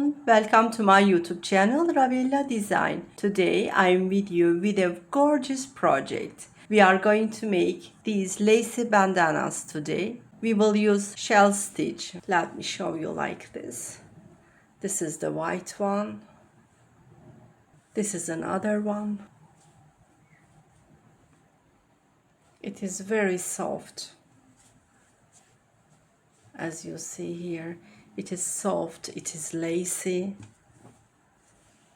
everyone, welcome to my YouTube channel Ravella Design. Today I'm with you with a gorgeous project. We are going to make these lacy bandanas today. We will use shell stitch. Let me show you like this. This is the white one. This is another one. It is very soft. As you see here, it is soft, it is lacy.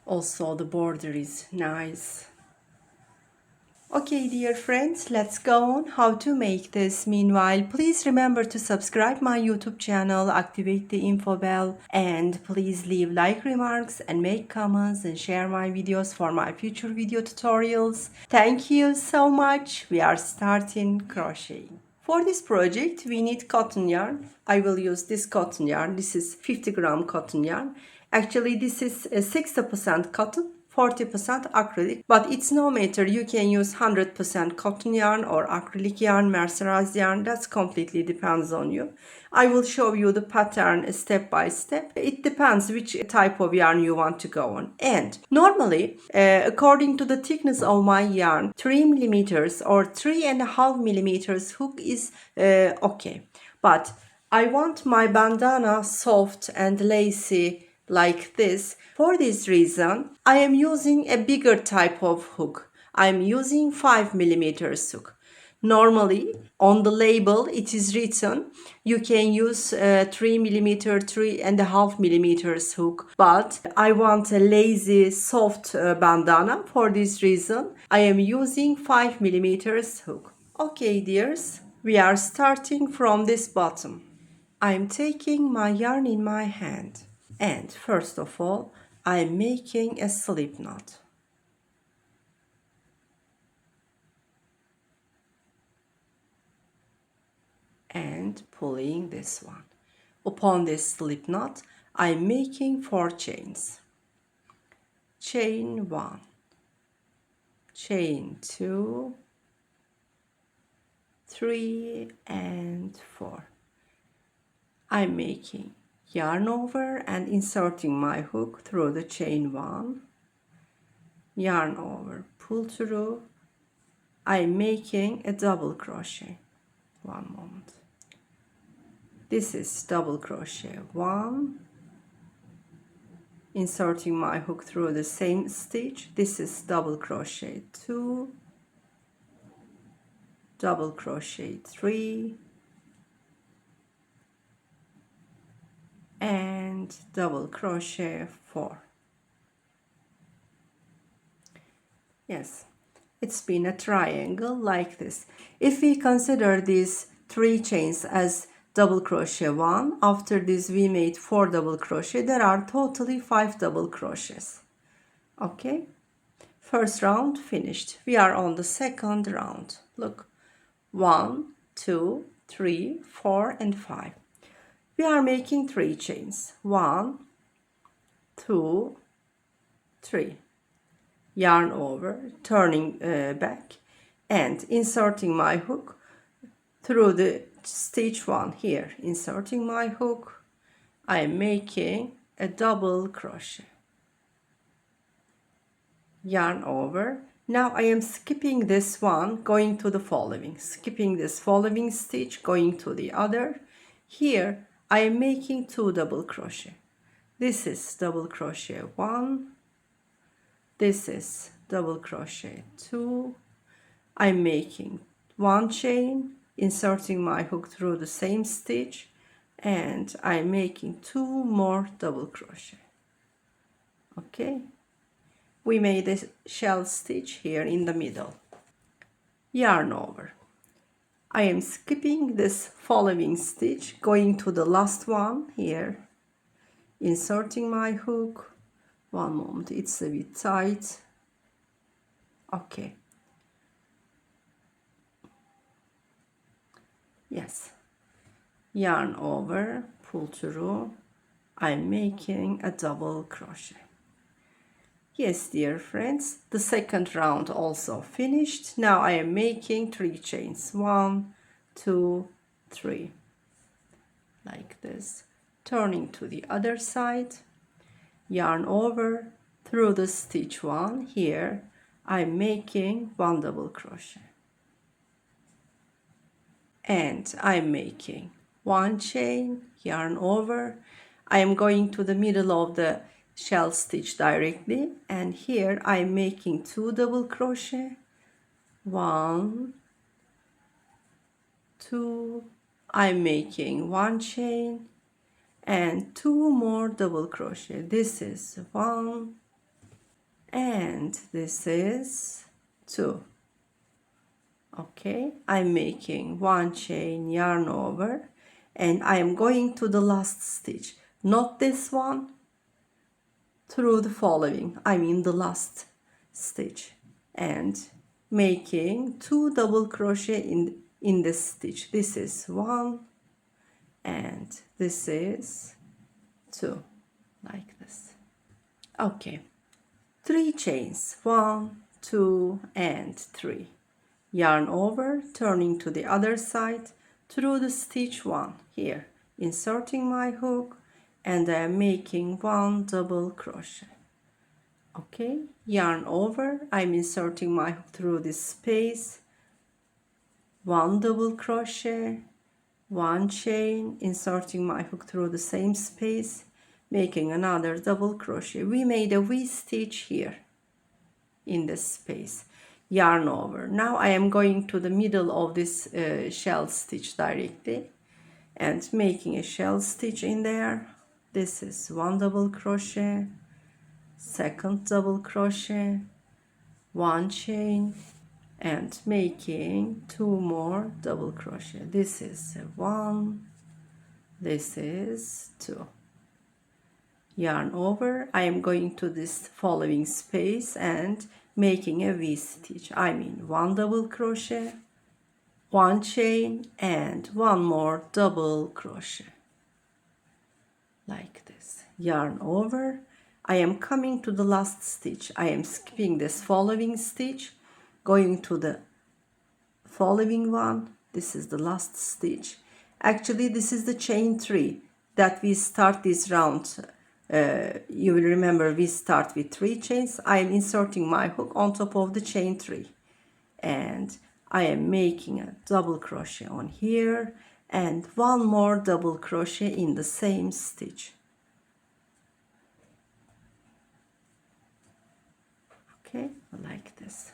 Also the border is nice. Okay, dear friends, let's go on how to make this. Meanwhile, please remember to subscribe my YouTube channel, activate the info bell, and please leave like remarks and make comments and share my videos for my future video tutorials. Thank you so much. We are starting crocheting. For this project, we need cotton yarn. I will use this cotton yarn. This is 50-gram cotton yarn. Actually, this is 60% cotton, 40% acrylic, but it's no matter. You can use 100% cotton yarn or acrylic yarn, mercerized yarn. That's completely depends on you. I will show you the pattern step by step. It depends which type of yarn you want to go on. And normally, according to the thickness of my yarn, 3 millimeters or 3.5 millimeters hook is okay. But I want my bandana soft and lacy like this. For this reason, I am using a bigger type of hook. I am using 5 millimeters hook. Normally, on the label, it is written you can use 3 millimeter, 3.5 millimeters hook. But I want a lazy, soft bandana. For this reason, I am using 5 millimeters hook. Okay, dears, we are starting from this bottom. I am taking my yarn in my hand. And first of all, I am making a slip knot. And pulling this one. Upon this slip knot, I am making 4 chains. Chain 1, chain 2, 3 and 4. I'm making yarn over and inserting my hook through the chain 1, yarn over, pull through. I'm making a double crochet. One moment. This is double crochet 1, inserting my hook through the same stitch. This is double crochet 2, double crochet 3, and double crochet 4. Yes, it's been a triangle like this. If we consider these 3 chains as double crochet 1, after this we made 4 double crochet. There are totally 5 double crochets. Okay, first round finished. We are on the second round. Look, 1, 2, 3, 4 and 5. We are making 3 chains. 1, 2, 3. Yarn over, turning back and inserting my hook through the stitch 1 here. Inserting my hook, I am making a double crochet. Yarn over. Now I am skipping this one, going to the following. Skipping this following stitch, going to the other. Here I am making 2 double crochet. This is double crochet 1. This is double crochet 2. I'm making 1 chain, inserting my hook through the same stitch, and I'm making 2 more double crochet. Okay, we made a shell stitch here in the middle. Yarn over. I am skipping this following stitch, going to the last one here, inserting my hook. One moment, it's a bit tight. Okay. Yes. Yarn over, pull through. I'm making a double crochet. Yes, dear friends, the second round also finished. Now I am making 3 chains. 1, 2, 3. Like this. Turning to the other side. yarn over, through the stitch 1. Here I'm making 1 double crochet, and I'm making 1 chain, yarn over. I am going to the middle of the shell stitch directly, and here I'm making 2 double crochet, 1, 2, I'm making 1 chain and 2 more double crochet. This is 1 and this is 2. Okay, I'm making 1 chain, yarn over, and I am going to the last stitch, not this one, through the following, I mean the last stitch, and making 2 double crochet in this stitch. This is 1 and this is 2, like this. Okay, 3 chains, 1, 2 and 3. Yarn over, turning to the other side through the stitch 1. Here, inserting my hook, and I am making 1 double crochet. Okay, yarn over, I'm inserting my hook through this space, 1 double crochet, 1 chain, inserting my hook through the same space, making another double crochet. We made a V-stitch here in this space, yarn over. Now I am going to the middle of this shell stitch directly and making a shell stitch in there. This is 1 double crochet, 2nd double crochet, 1 chain, and making 2 more double crochet. This is 1, this is 2. Yarn over, I am going to this following space and making a V-stitch. I mean 1 double crochet, 1 chain, and 1 more double crochet, like this. Yarn over, I am coming to the last stitch. I am skipping this following stitch, going to the following one. This is the last stitch. Actually, this is the chain 3 that we start this round. You will remember we start with 3 chains. I am inserting my hook on top of the chain 3, and I am making a double crochet on here and 1 more double crochet in the same stitch. Okay, like this.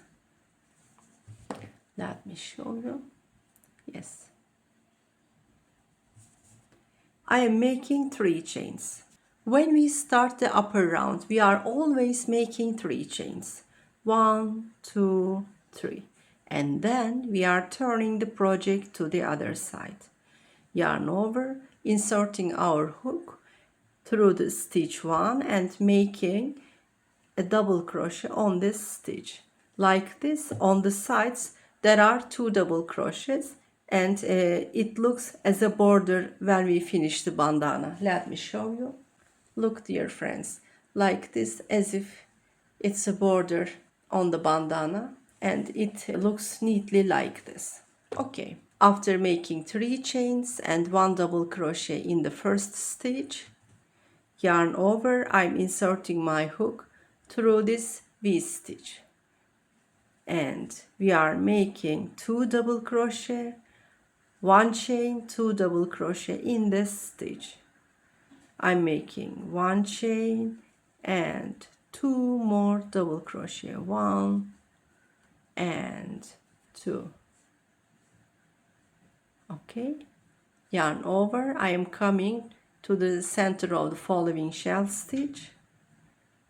Let me show you. Yes, I am making 3 chains. When we start the upper round, we are always making 3 chains. 1, 2, 3. And then we are turning the project to the other side. Yarn over, inserting our hook through the stitch 1 and making a double crochet on this stitch. Like this, on the sides there are 2 double crochets, and it looks as a border when we finish the bandana. Let me show you. Look, dear friends, like this, as if it's a border on the bandana, and it looks neatly like this. Okay, after making 3 chains and 1 double crochet in the first stitch, yarn over, I'm inserting my hook through this V-stitch, and we are making 2 double crochet, 1 chain, 2 double crochet in this stitch. I'm making 1 chain and 2 more double crochet, 1 and 2. Okay, yarn over, I am coming to the center of the following shell stitch.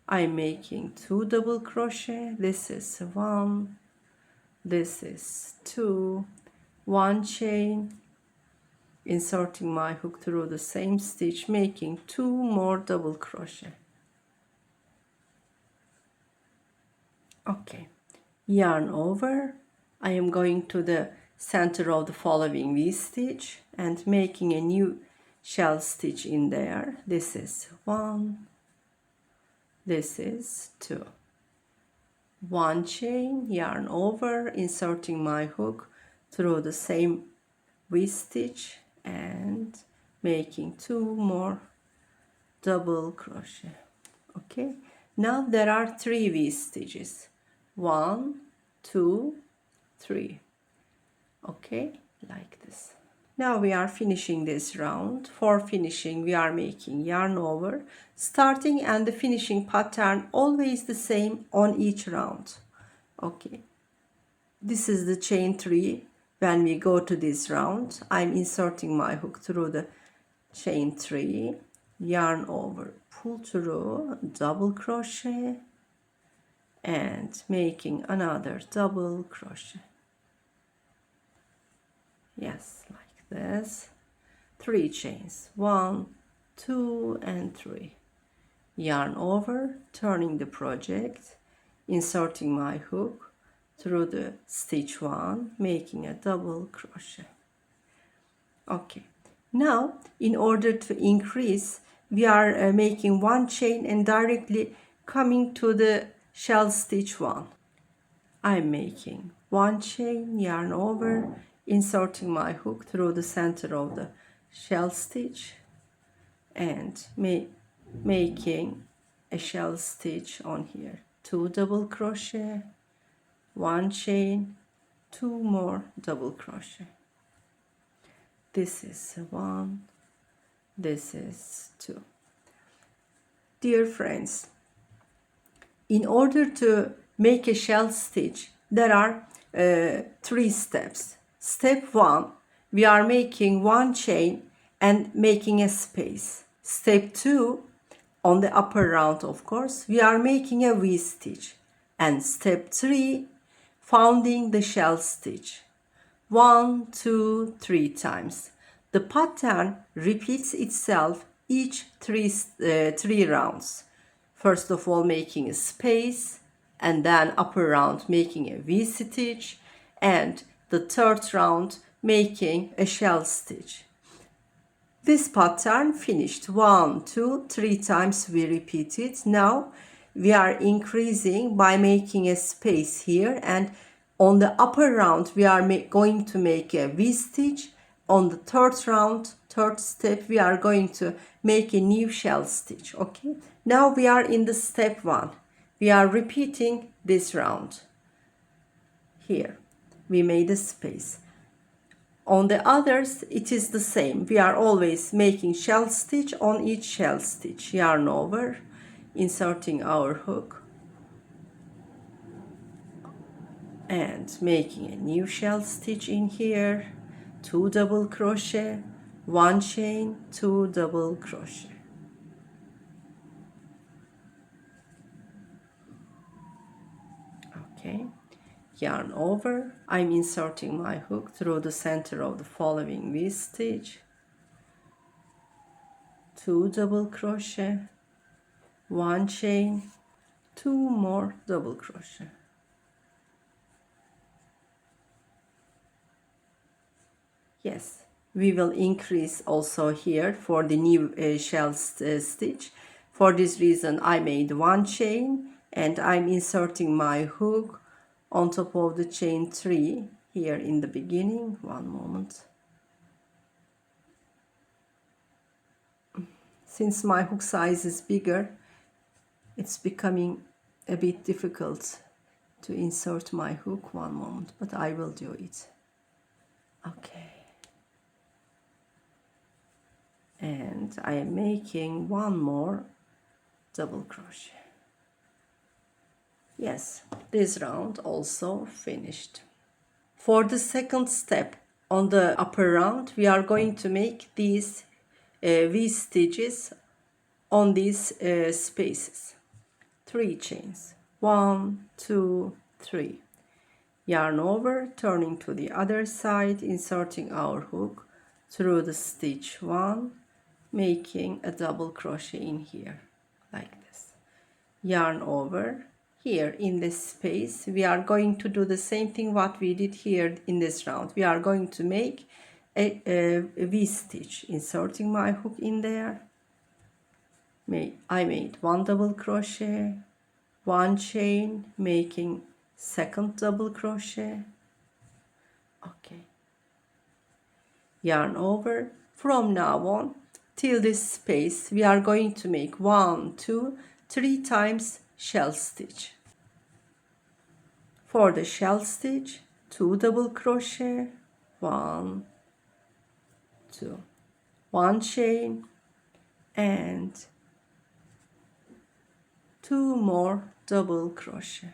I'm making 2 double crochet. This is 1, this is 2, 1 chain, inserting my hook through the same stitch, making 2 more double crochet. Okay, yarn over, I am going to the center of the following V-stitch and making a new shell stitch in there. This is 1, this is 2. 1 chain, yarn over, inserting my hook through the same V-stitch and making 2 more double crochet. Okay, now there are 3 V stitches. 1, 2, 3. Okay, like this. Now we are finishing this round. For finishing, we are making yarn over. Starting and the finishing pattern always the same on each round. Okay, this is the chain 3. When we go to this round, I'm inserting my hook through the chain 3, yarn over, pull through, double crochet, and making another double crochet. Yes, like this. 3 chains, 1, 2, and 3. Yarn over, turning the project, inserting my hook through the stitch 1, making a double crochet. Okay, now in order to increase, we are making 1 chain and directly coming to the shell stitch 1. I'm making 1 chain, yarn over, inserting my hook through the center of the shell stitch, and making a shell stitch on here. 2 double crochet, 1 chain, 2 more double crochet. This is 1, this is 2. Dear friends, in order to make a shell stitch, there are 3 steps. Step 1, we are making 1 chain and making a space. Step 2, on the upper round, of course, we are making a V stitch. And step 3, founding the shell stitch. 1, 2, 3 times. The pattern repeats itself each 3 rounds. First of all, making a space, and then upper round making a V stitch, and the third round making a shell stitch. This pattern finished. 1, 2, 3 times we repeat it. Now we are increasing by making a space here, and on the upper round we are going to make a V stitch. On the third round, third step, we are going to make a new shell stitch. Okay, now we are in the step 1. We are repeating this round. Here we made a space. On the others, it is the same. We are always making shell stitch on each shell stitch. Yarn over, inserting our hook, and making a new shell stitch in here. 2 double crochet, 1 chain, 2 double crochet. Okay, yarn over. I'm inserting my hook through the center of the following V stitch. 2 double crochet, 1 chain, 2 more double crochet. Yes, we will increase also here for the new shell stitch. For this reason, I made 1 chain and I'm inserting my hook on top of the chain 3 here in the beginning. One moment. Since my hook size is bigger, it's becoming a bit difficult to insert my hook. One moment, but I will do it. Okay. And I am making 1 more double crochet. Yes, this round also finished. For the second step on the upper round, we are going to make these V stitches on these spaces. 3 chains, 1, 2, 3. Yarn over, turning to the other side, inserting our hook through the stitch 1, making a double crochet in here like this. Yarn over. Here in this space we are going to do the same thing what we did here in this round. We are going to make a V stitch, inserting my hook in there. I made 1 double crochet, 1 chain, making second double crochet. Okay, yarn over. From now on till this space we are going to make 1, 2, 3 times shell stitch. For the shell stitch, 2 double crochet, 1, 2, 1 chain, and 2 more double crochet.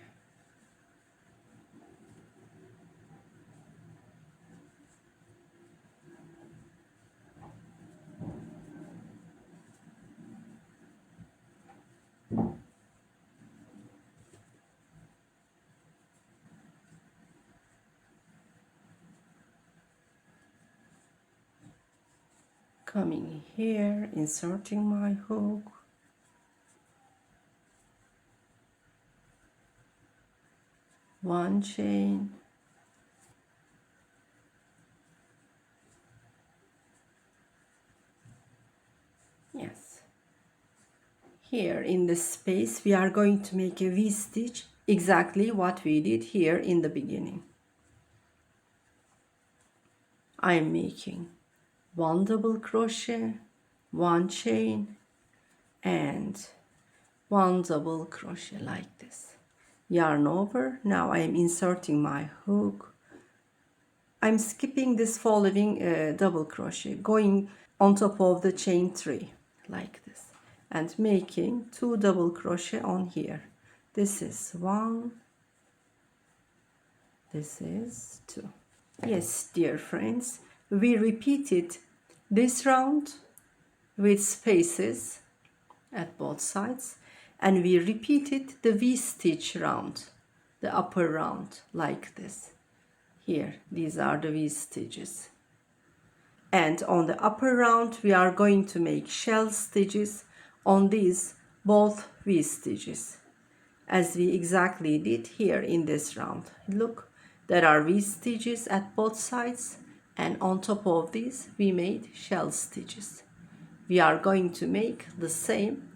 Coming here, inserting my hook, one chain, yes. Here in this space we are going to make a V-stitch, exactly what we did here in the beginning. I am making 1 double crochet, 1 chain, and 1 double crochet like this. Yarn over. Now I am inserting my hook. I'm skipping this following double crochet, going on top of the chain 3 like this, and making 2 double crochet on here. This is 1, this is 2. Yes, dear friends, we repeated this round with spaces at both sides, and we repeated the V-stitch round, the upper round, like this. Here, these are the V-stitches. And on the upper round, we are going to make shell stitches on these both V-stitches, as we exactly did here in this round. Look, there are V-stitches at both sides, and on top of these, we made shell stitches. We are going to make the same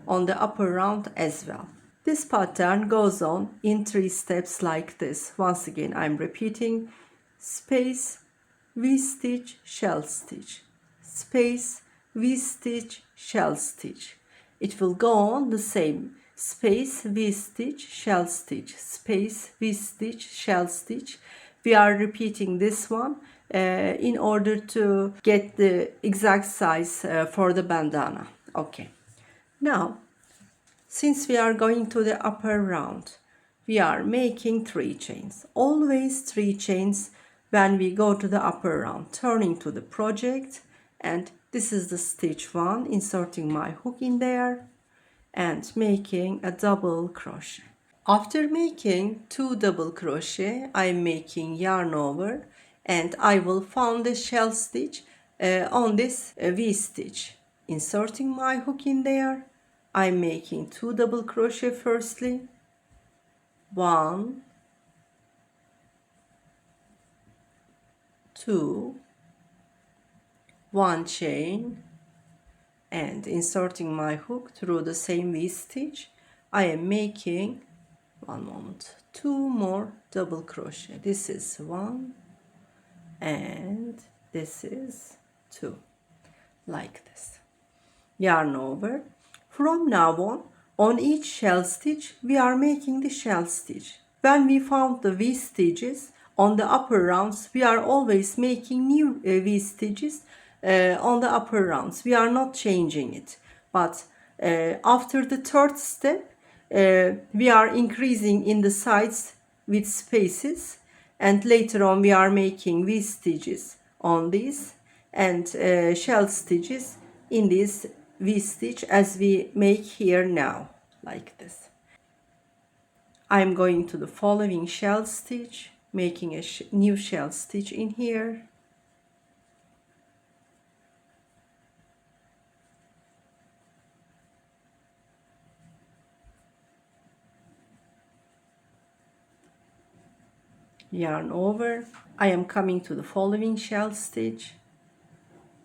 on the upper round as well. This pattern goes on in 3 steps like this. Once again, I'm repeating: space, V-stitch, shell stitch, space, V-stitch, shell stitch. It will go on the same: space, V-stitch, shell stitch, space, V-stitch, shell stitch. We are repeating this one in order to get the exact size for the bandana. Okay. Now, since we are going to the upper round, we are making 3 chains. Always 3 chains when we go to the upper round. Turning to the project, and this is the stitch 1, inserting my hook in there and making a double crochet. After making 2 double crochet, I'm making yarn over, and I will found a shell stitch on this V-stitch. Inserting my hook in there, I'm making 2 double crochet firstly, 1, 2, 1 chain, and inserting my hook through the same V-stitch, I am making, one moment, 2 more double crochet. This is 1 and this is 2, like this. Yarn over. From now on each shell stitch we are making the shell stitch. When we found the V stitches on the upper rounds, we are always making new V stitches on the upper rounds. We are not changing it, but after the 3rd step we are increasing in the sides with spaces, and later on we are making V stitches on these and shell stitches in this V stitch as we make here now, like this. I'm going to the following shell stitch, making a new shell stitch in here. Yarn over. I am coming to the following shell stitch,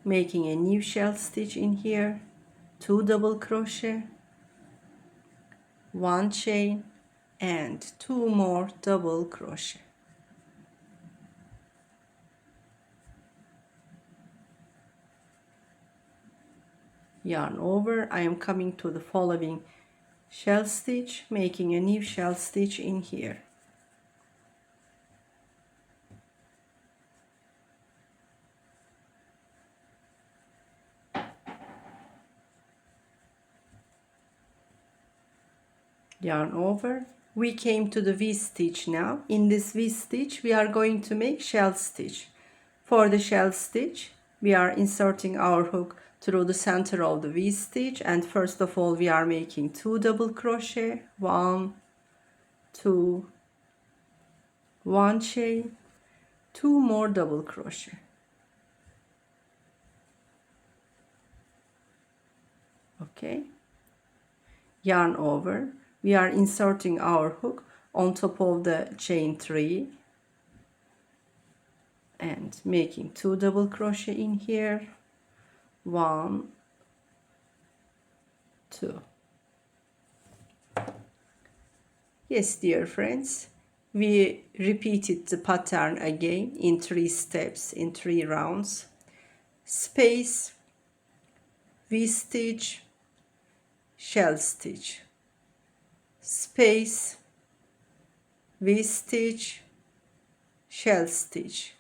making a new shell stitch in here, 2 double crochet, 1 chain, and 2 more double crochet. Yarn over. I am coming to the following shell stitch, making a new shell stitch in here. Yarn over. We came to the V stitch now. In this V stitch we are going to make shell stitch. For the shell stitch we are inserting our hook through the center of the V stitch, and first of all we are making 2 double crochet, 1, 2, 1 chain, 2 more double crochet. Okay, yarn over. We are inserting our hook on top of the chain 3 and making 2 double crochet in here, 1, 2. Yes, dear friends, we repeated the pattern again in 3 steps, in 3 rounds. Space, V stitch, shell stitch, space, V stitch, shell stitch.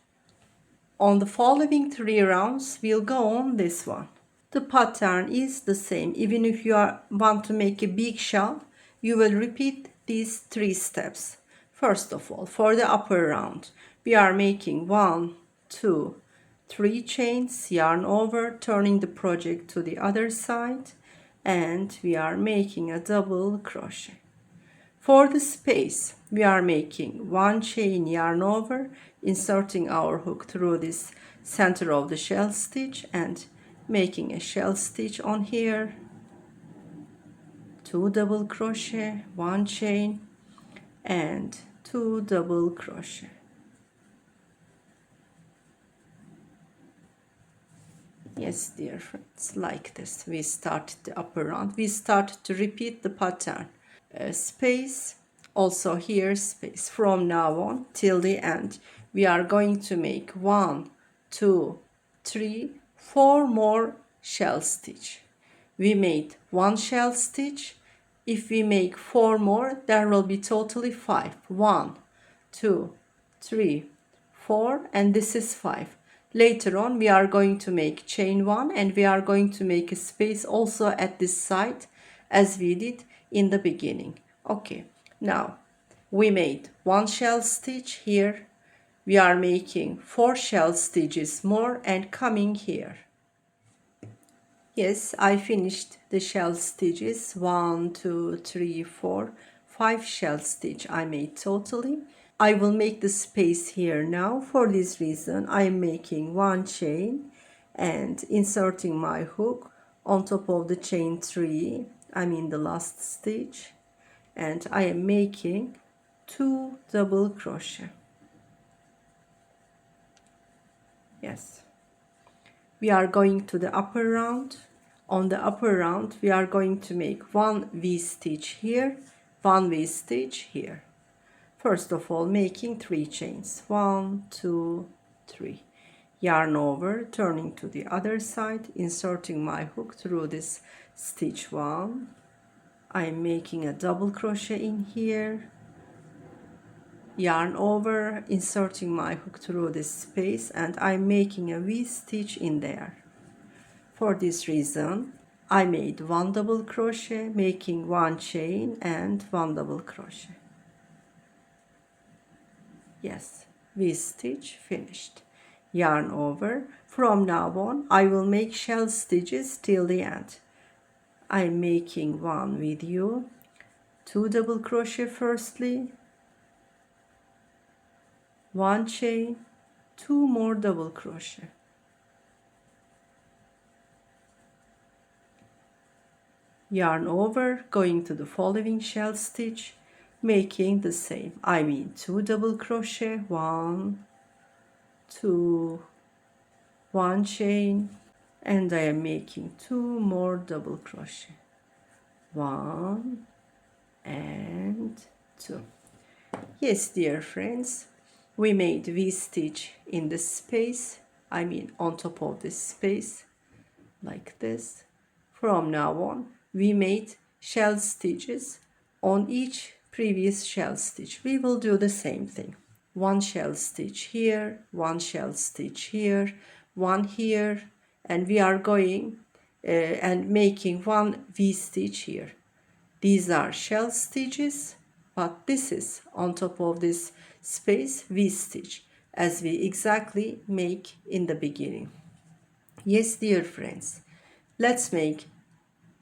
On the following 3 rounds we'll go on this one. The pattern is the same. Even if you want to make a big shawl, you will repeat these 3 steps. First of all, for the upper round we are making 1, 2, 3 chains, yarn over, turning the project to the other side, and we are making a double crochet. For the space we are making 1 chain, yarn over, inserting our hook through this center of the shell stitch and making a shell stitch on here, 2 double crochet, 1 chain and 2 double crochet. Yes, dear friends, like this we started the upper round. We started to repeat the pattern. Space, also here space. From now on till the end we are going to make 1, 2, 3, 4 more shell stitch. We made 1 shell stitch. If we make 4 more, there will be totally 5. 1, 2, 3, 4, and this is 5. Later on we are going to make chain 1 and we are going to make a space also at this side as we did in the beginning. Okay, now we made 1 shell stitch here. We are making 4 shell stitches more and coming here. Yes, I finished the shell stitches. 1, 2, 3, 4, 5 shell stitch I made totally. I will make the space here now. For this reason I am making 1 chain and inserting my hook on top of the chain 3, I mean the last stitch, and I am making 2 double crochet. Yes, we are going to the upper round. On the upper round we are going to make 1 V stitch here, 1 V stitch here. First of all making 3 chains, 1, 2, 3, yarn over, turning to the other side, inserting my hook through this stitch 1. I am making a double crochet in here, yarn over, inserting my hook through this space, and I'm making a V stitch in there. For this reason I made 1 double crochet, making 1 chain and 1 double crochet. Yes, V stitch finished. Yarn over. From now on I will make shell stitches till the end. I'm making 1 with you, 2 double crochet firstly, 1 chain, 2 more double crochet. Yarn over, going to the following shell stitch, making the same. I mean 2 double crochet, 1, 2, 1 chain, and I am making 2 more double crochet, 1 and 2. Yes, dear friends, we made V stitch in the space, I mean on top of this space, like this. From now on we made shell stitches on each previous shell stitch. We will do the same thing. One shell stitch here, one shell stitch here, one here, and we are going and making one V-stitch here. These are shell stitches, but this is on top of this space V-stitch, as we exactly make in the beginning. Yes, dear friends, let's make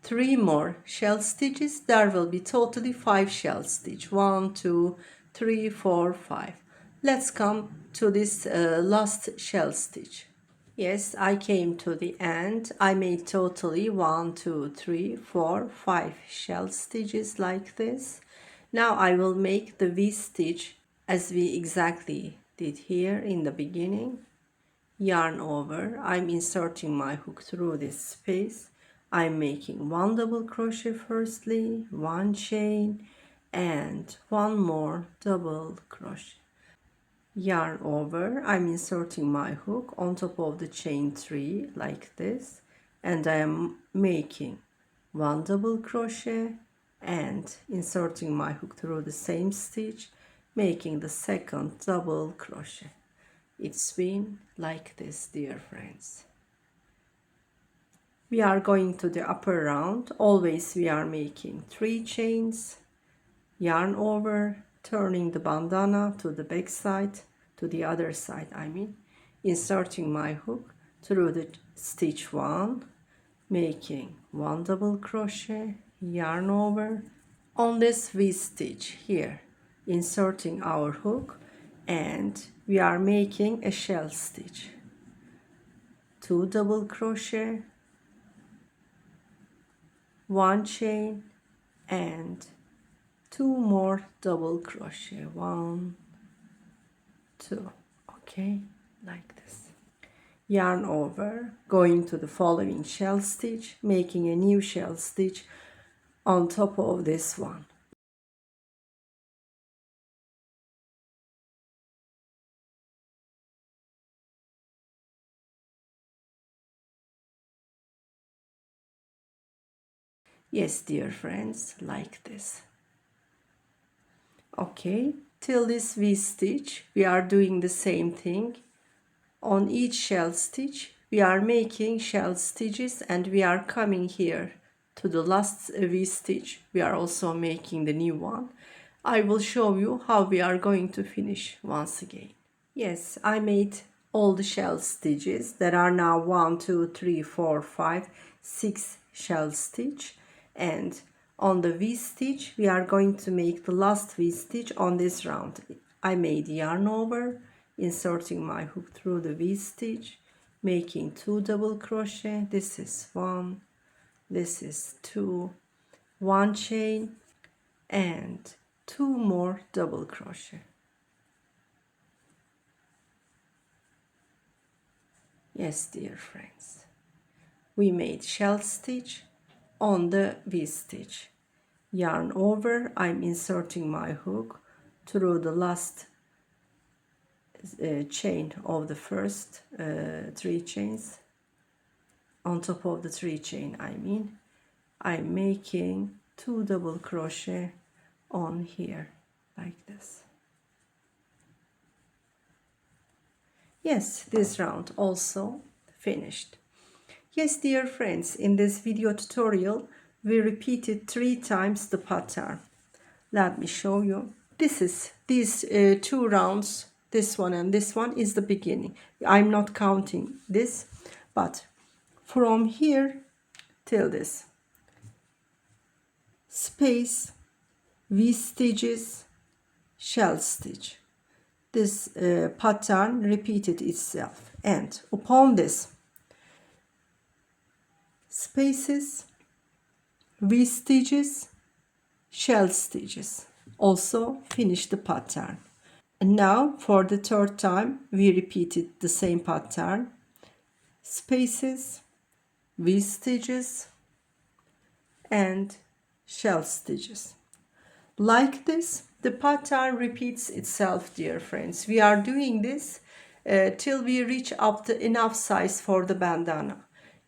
3 more shell stitches. There will be totally 5 shell stitch. 1, 2, 3, 4, 5. Let's come to this last shell stitch. Yes, I came to the end. I made totally 1, 2, 3, 4, 5 shell stitches like this. Now I will make the V stitch as we exactly did here in the beginning. Yarn over, I'm inserting my hook through this space. I'm making 1 double crochet firstly, 1 chain, and 1 more double crochet. Yarn over, I'm inserting my hook on top of the chain 3 like this, and I am making 1 double crochet and inserting my hook through the same stitch, making the second double crochet. It's been like this, dear friends. We are going to the upper round. Always we are making 3 chains, yarn over, turning the bandana to the back side, to the other side I mean, inserting my hook through the stitch 1, making 1 double crochet, yarn over, on this V stitch here, inserting our hook, and we are making a shell stitch. 2 double crochet, 1 chain, and 2 more double crochet. 1, 2. Okay, like this. Yarn over, going to the following shell stitch, making a new shell stitch on top of this one. Yes, dear friends, like this. Okay, till this V stitch we are doing the same thing. On each shell stitch we are making shell stitches, and we are coming here to the last V stitch. We are also making the new one. I will show you how we are going to finish once again. Yes, I made all the shell stitches. There are now 1, 2, 3, 4, 5, 6 shell stitch, and on the V stitch we are going to make the last V stitch on this round. I made yarn over, inserting my hook through the V stitch, making 2 double crochet. This is 1, this is 2, 1 chain, and 2 more double crochet. Yes, dear friends, we made shell stitch on the V stitch. Yarn over, I'm inserting my hook through the last chain of the first 3 chains. On top of the 3 chain I mean, I'm making 2 double crochet on here like this. Yes, this round also finished. Yes, dear friends, in this video tutorial we repeated 3 times the pattern. Let me show you. These 2 rounds, this one and this one, is the beginning. I'm not counting this, but from here till this space, V stitches, shell stitch. This pattern repeated itself, and upon this spaces, V stitches, shell stitches, also finish the pattern. And now for the 3rd time we repeated the same pattern, spaces, V stitches, and shell stitches. Like this, the pattern repeats itself, dear friends. We are doing this till we reach up to enough size for the bandana.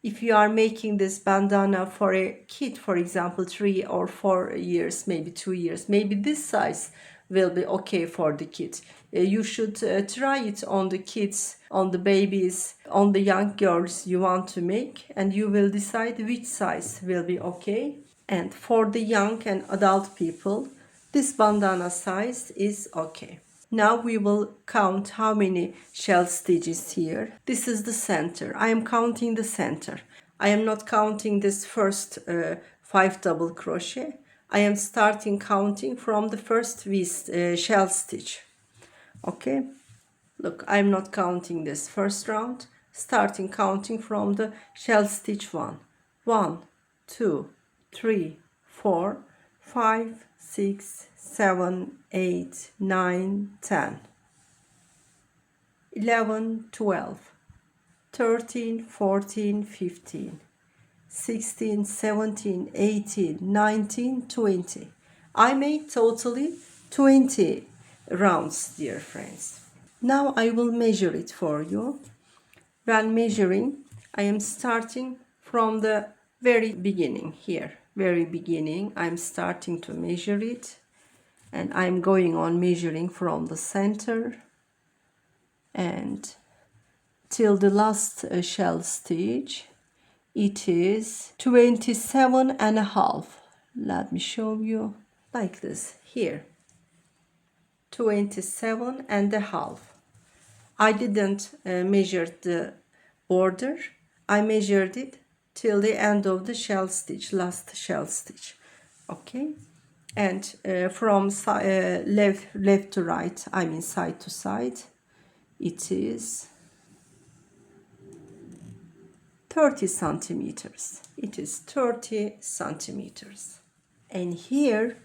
If you are making this bandana for a kid, for example, 3 or 4 years, maybe 2 years, maybe this size will be okay for the kid. You should try it on the kids, on the babies, on the young girls you want to make, and you will decide which size will be okay. And for the young and adult people, this bandana size is okay. Now we will count how many shell stitches here. This is the center. I am counting the center. I am not counting this first 5 double crochet. I am starting counting from the first shell stitch. Okay, look, I am not counting this first round. Starting counting from the shell stitch 1. 1, 2, 3, 4, 5, 6, 7, 8, 9, 10, 11, 12, 13, 14, 15, 16, 17, 18, 19, 20. I made totally 20 rounds, dear friends. Now I will measure it for you. When measuring, I am starting from the very beginning here. Very beginning, I'm starting to measure it. And I'm going on measuring from the center and till the last shell stitch. It is 27 and a half. Let me show you like this here. 27 and a half. I didn't measure the border. I measured it till the end of the shell stitch, last shell stitch. Okay. And from left to right, I mean side to side, it is 30 centimeters. It is 30 centimeters. And here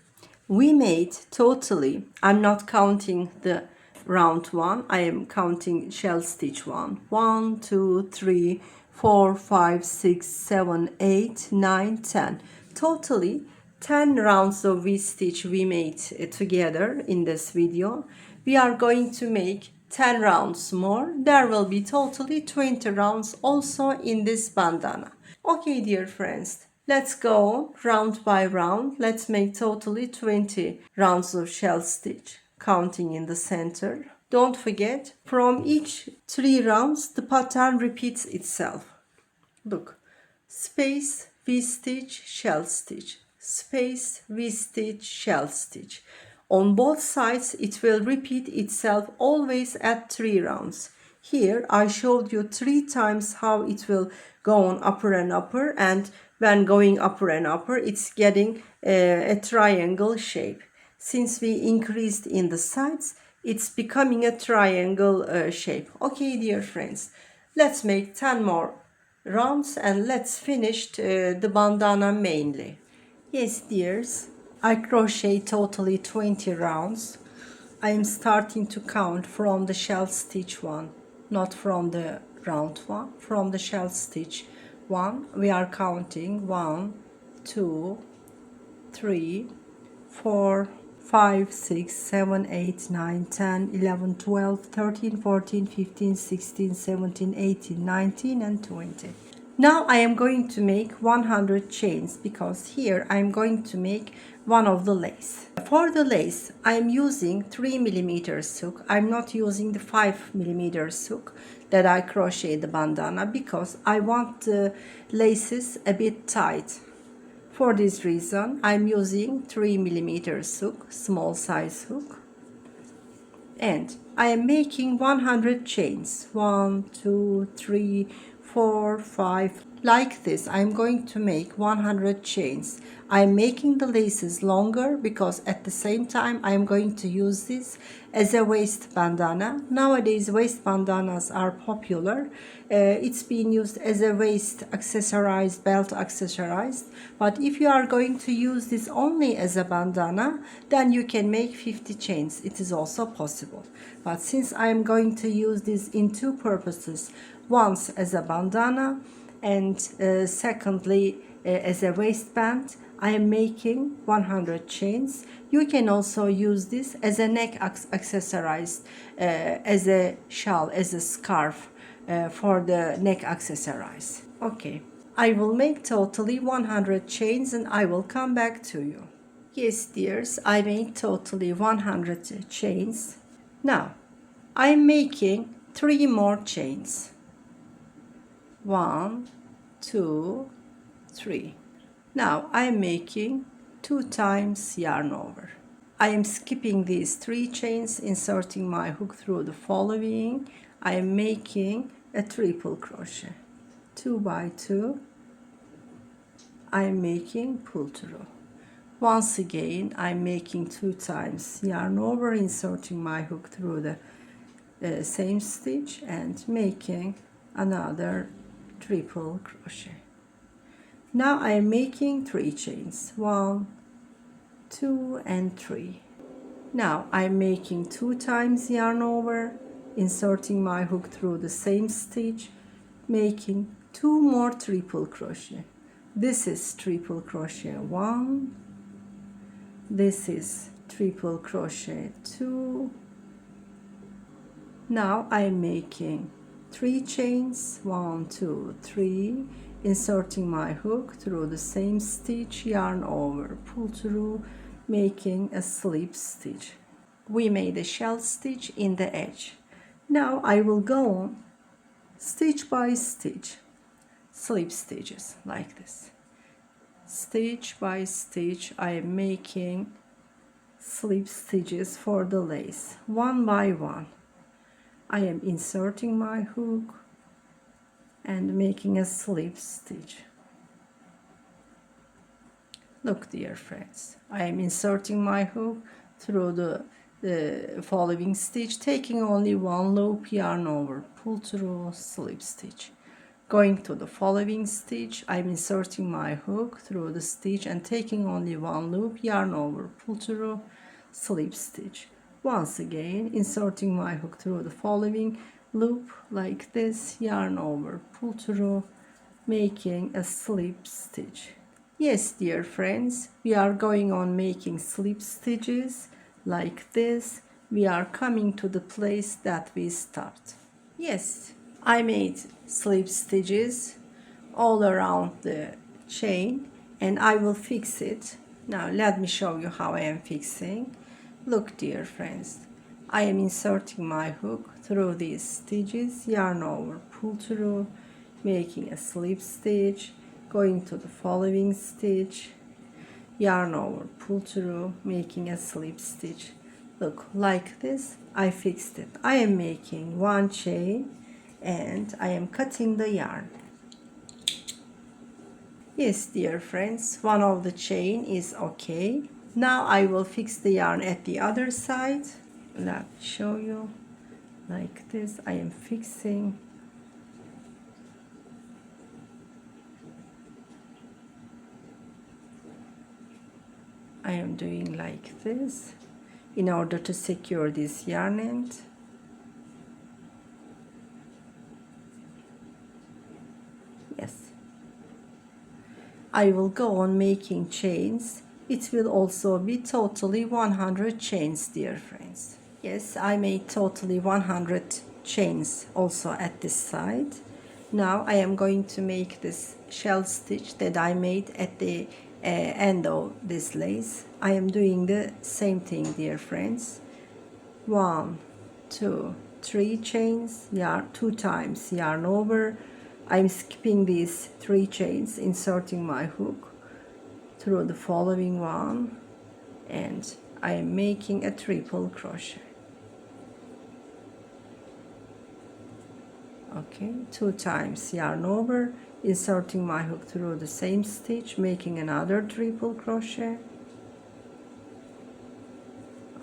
we made totally, I'm not counting the round 1, I am counting shell stitch 1. 1, 2, 3, 4, 5, 6, 7, 8, 9, 10. Totally 10 rounds of V-stitch we made together in this video. We are going to make 10 rounds more. There will be totally 20 rounds also in this bandana. Okay, dear friends, let's go round by round. Let's make totally 20 rounds of shell stitch, counting in the center. Don't forget, from each 3 rounds, the pattern repeats itself. Look, space, V-stitch, shell stitch, space, V-stitch, shell stitch. On both sides, it will repeat itself always at 3 rounds. Here, I showed you 3 times how it will go on upper and upper, and when going upper and upper, it's getting a triangle shape. Since we increased in the sides, it's becoming a triangle shape. Okay, dear friends, let's make 10 more rounds and let's finish the bandana mainly. Yes, dears, I crochet totally 20 rounds. I am starting to count from the shell stitch 1, not from the round 1, from the shell stitch 1. We are counting 1, 2, 3, 4, 5, 6, 7, 8, 9, 10, 11, 12, 13, 14, 15, 16, 17, 18, 19, and 20. Now I am going to make 100 chains because here I am going to make one of the lace. For the lace, I am using 3mm hook. I'm not using the 5mm hook that I crochet the bandana because I want the laces a bit tight. For this reason, I'm using 3mm hook, small size hook. And I am making 100 chains. 1, 2, 3, 4, 5. Like this, I'm going to make 100 chains. I'm making the laces longer because at the same time I'm going to use this as a waist bandana. Nowadays waist bandanas are popular. It's being used as a waist accessorized, belt accessorized. But if you are going to use this only as a bandana, then you can make 50 chains. It is also possible. But since I'm going to use this in 2 purposes, once as a bandana and secondly as a waistband, I am making 100 chains. You can also use this as a neck accessorized, as a shawl, as a scarf. for the neck accessories. Okay, I will make totally 100 chains and I will come back to you. Yes, dears, I made totally 100 chains. Now, I'm making 3 more chains. 1, 2, 3. Now I'm making 2 times yarn over. I am skipping these 3 chains, inserting my hook through the following. I am making a triple crochet. 2 by 2. I am making pull through. Once again, I'm making 2 times yarn over, inserting my hook through the same stitch and making another triple crochet. Now I am making 3 chains. 1, 2 and 3. Now I am making 2 times yarn over, inserting my hook through the same stitch, making 2 more triple crochet. This is triple crochet 1, this is triple crochet 2. Now I am making 3 chains, 1, 2, 3, inserting my hook through the same stitch, yarn over, pull through, making a slip stitch. We made a shell stitch in the edge. Now I will go on stitch by stitch, slip stitches like this. Stitch by stitch I am making slip stitches for the lace, one by one. I am inserting my hook and making a slip stitch. Look, dear friends, I am inserting my hook through the following stitch, taking only 1 loop, yarn over, pull through, slip stitch. Going to the following stitch, I'm inserting my hook through the stitch and taking only 1 loop, yarn over, pull through, slip stitch. Once again, inserting my hook through the following loop like this, yarn over, pull through, making a slip stitch. Yes, dear friends, we are going on making slip stitches like this. We are coming to the place that we start. Yes, I made slip stitches all around the chain and I will fix it. Now let me show you how I am fixing. Look, dear friends, I am inserting my hook through these stitches, yarn over, pull through, making a slip stitch, going to the following stitch, yarn over, pull through, making a slip stitch. Look, like this, I fixed it. I am making 1 chain and I am cutting the yarn. Yes, dear friends, one of the chain is okay. Now I will fix the yarn at the other side. Let me show you. Like this, I am fixing. I am doing like this in order to secure this yarn end. Yes. I will go on making chains. It will also be totally 100 chains, dear friends. Yes, I made totally 100 chains also at this side. Now I am going to make this shell stitch that I made at the end of this lace. I am doing the same thing, dear friends. 1, 2, 3 chains, yarn 2 times yarn over. I'm skipping these 3 chains, inserting my hook through the following one, and I am making a triple crochet. Okay, 2 times yarn over, inserting my hook through the same stitch, making another triple crochet.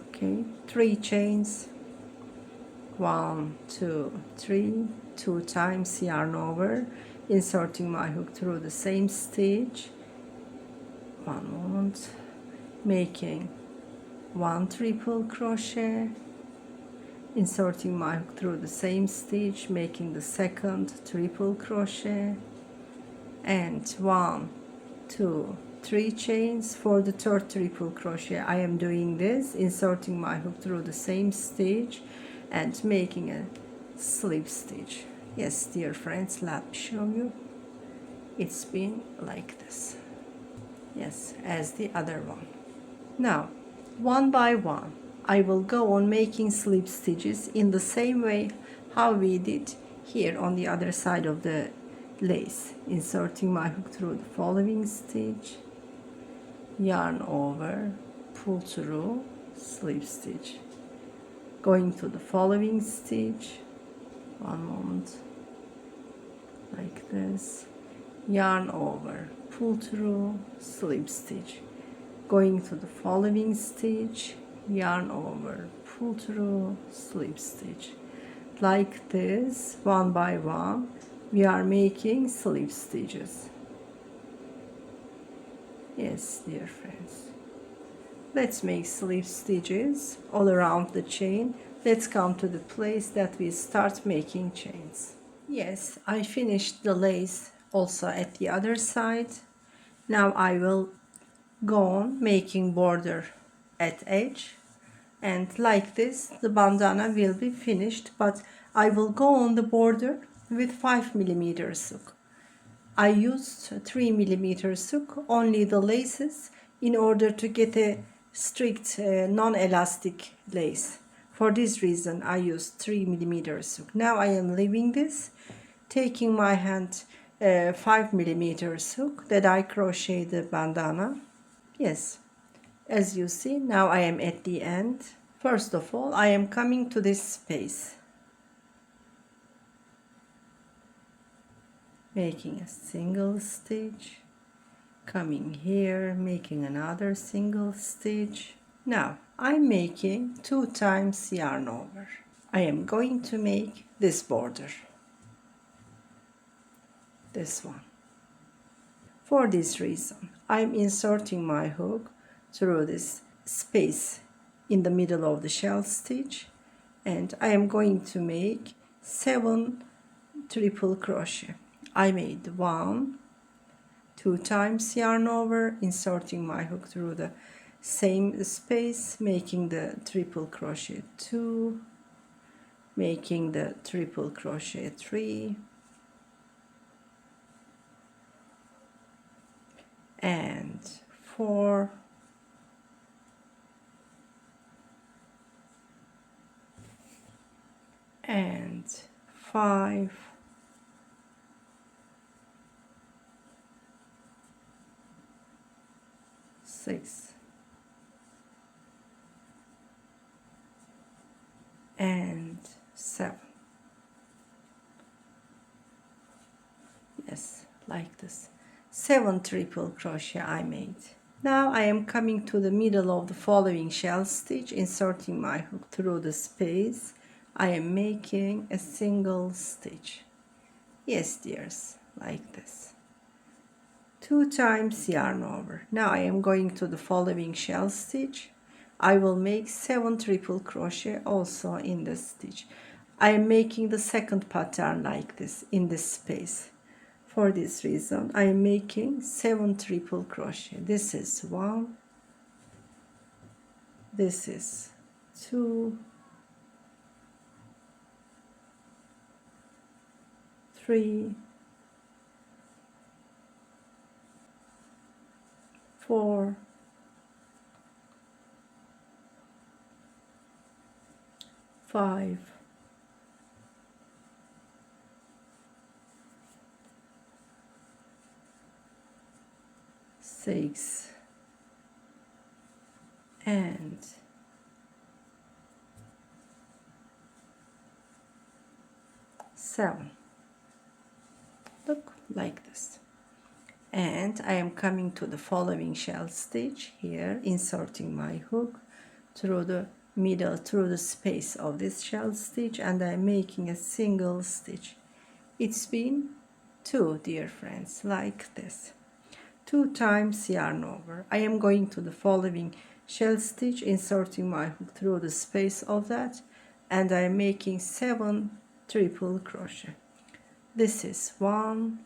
Okay, 3 chains, 1, 2, 3, 2 times yarn over, inserting my hook through the same stitch. One moment, making 1 triple crochet, inserting my hook through the same stitch, making the second triple crochet, and 1, 2, 3 chains. For the third triple crochet I am doing this, inserting my hook through the same stitch and making a slip stitch. Yes, dear friends, let me show you. It's been like this. Yes, as the other one. Now, one by one, I will go on making slip stitches in the same way how we did here on the other side of the lace. Inserting my hook through the following stitch, yarn over, pull through, slip stitch. Going to the following stitch, one moment, like this, yarn over, pull through, slip stitch. Going to the following stitch, yarn over, pull through, slip stitch. Like this, one by one, we are making slip stitches. Yes, dear friends. Let's make slip stitches all around the chain. Let's come to the place that we start making chains. Yes, I finished the lace also at the other side. Now I will go on making border at edge, and like this the bandana will be finished, but I will go on the border with 5mm hook. I used 3mm hook, only the laces, in order to get a strict non-elastic lace. For this reason I used 3mm hook. Now I am leaving this, taking my hand 5mm hook that I crochet the bandana. Yes, as you see, now I am at the end. First of all, I am coming to this space, making a single stitch, coming here, making another single stitch. Now I'm making 2 times yarn over. I am going to make this border, this one. For this reason, I'm inserting my hook through this space in the middle of the shell stitch, and I am going to make 7 triple crochet. I made 1, 2 times yarn over, inserting my hook through the same space, making the triple crochet 2, making the triple crochet 3, and 4, and 5, six, and 7. Yes, like this. 7 triple crochet I made. Now I am coming to the middle of the following shell stitch, inserting my hook through the space. I am making a single stitch. Yes, dears, like this. 2 times yarn over. Now I am going to the following shell stitch. I will make 7 triple crochet also in this stitch. I am making the second pattern like this in this space. For this reason, I am making 7 triple crochet. This is 1, this is 2, 3, 4, 5, 6, and 7. Look, like this. And I am coming to the following shell stitch here, inserting my hook through the middle, through the space of this shell stitch, and I am making a single stitch. It's been 2, dear friends, like this. 2 times yarn over. I am going to the following shell stitch, inserting my hook through the space of that, and I am making 7 triple crochet. This is 1,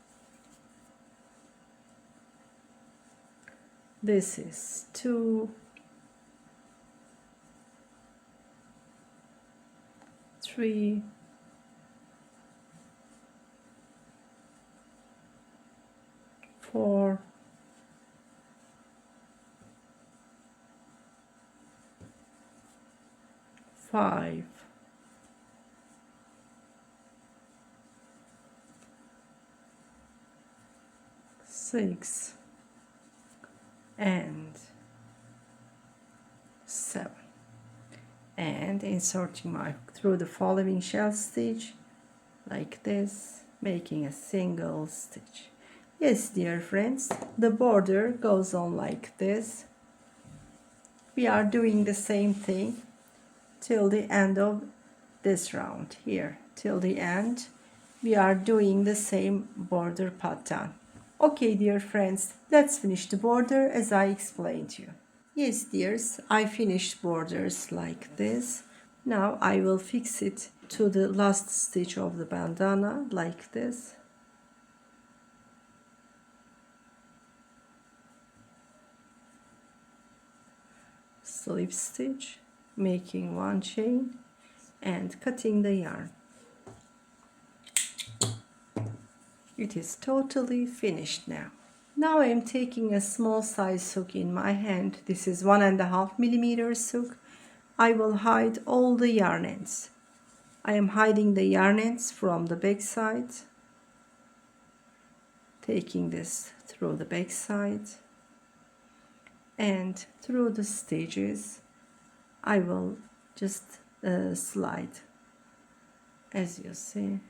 this is 2, 3, 4, 5, 6, and 7. And inserting my hook through the following shell stitch like this, making a single stitch. Yes, dear friends, the border goes on like this. We are doing the same thing till the end of this round here. Till the end, we are doing the same border pattern. Okay, dear friends, let's finish the border as I explained to you. Yes, dears, I finished borders like this. Now I will fix it to the last stitch of the bandana like this. Slip stitch, making one chain and cutting the yarn. It is totally finished now. Now I am taking a small size hook in my hand. This is 1.5 millimeters hook. I will hide all the yarn ends. I am hiding the yarn ends from the back side. Taking this through the back side and through the stitches. I will just slide, as you see.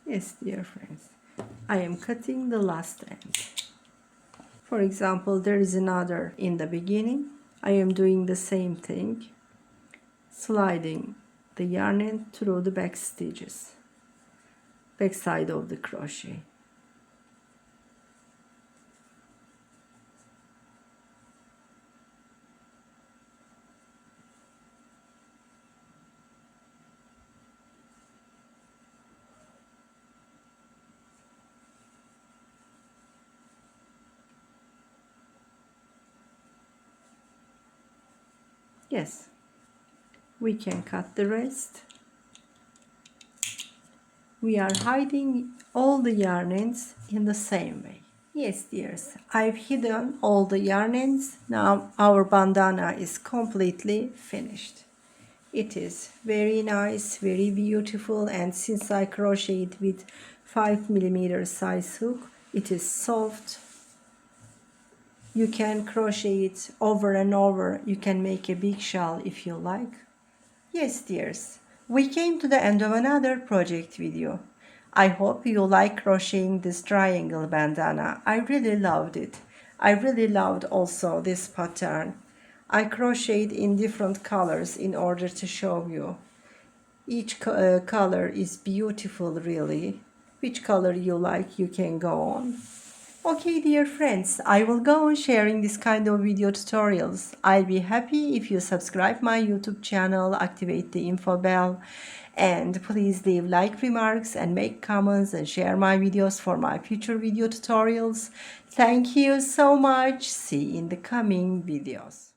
Yes, dear friends, I am cutting the last end. For example, there is another in the beginning. I am doing the same thing, sliding the yarn end through the back stitches, back side of the crochet. Yes, we can cut the rest. We are hiding all the yarn ends in the same way. Yes, dears, I've hidden all the yarn ends. Now our bandana is completely finished. It is very nice, very beautiful, and since I crocheted with 5 millimeter size hook, it is soft. You can crochet it over and over. You can make a big shawl if you like. Yes, dears, we came to the end of another project video. I hope you like crocheting this triangle bandana. I really loved it. I really loved also this pattern. I crocheted in different colors in order to show you. Each color is beautiful, really. Which color you like, you can go on. Okay, dear friends, I will go on sharing this kind of video tutorials. I'll be happy if you subscribe my YouTube channel, activate the info bell, and please leave like remarks and make comments and share my videos for my future video tutorials. Thank you so much. See you in the coming videos.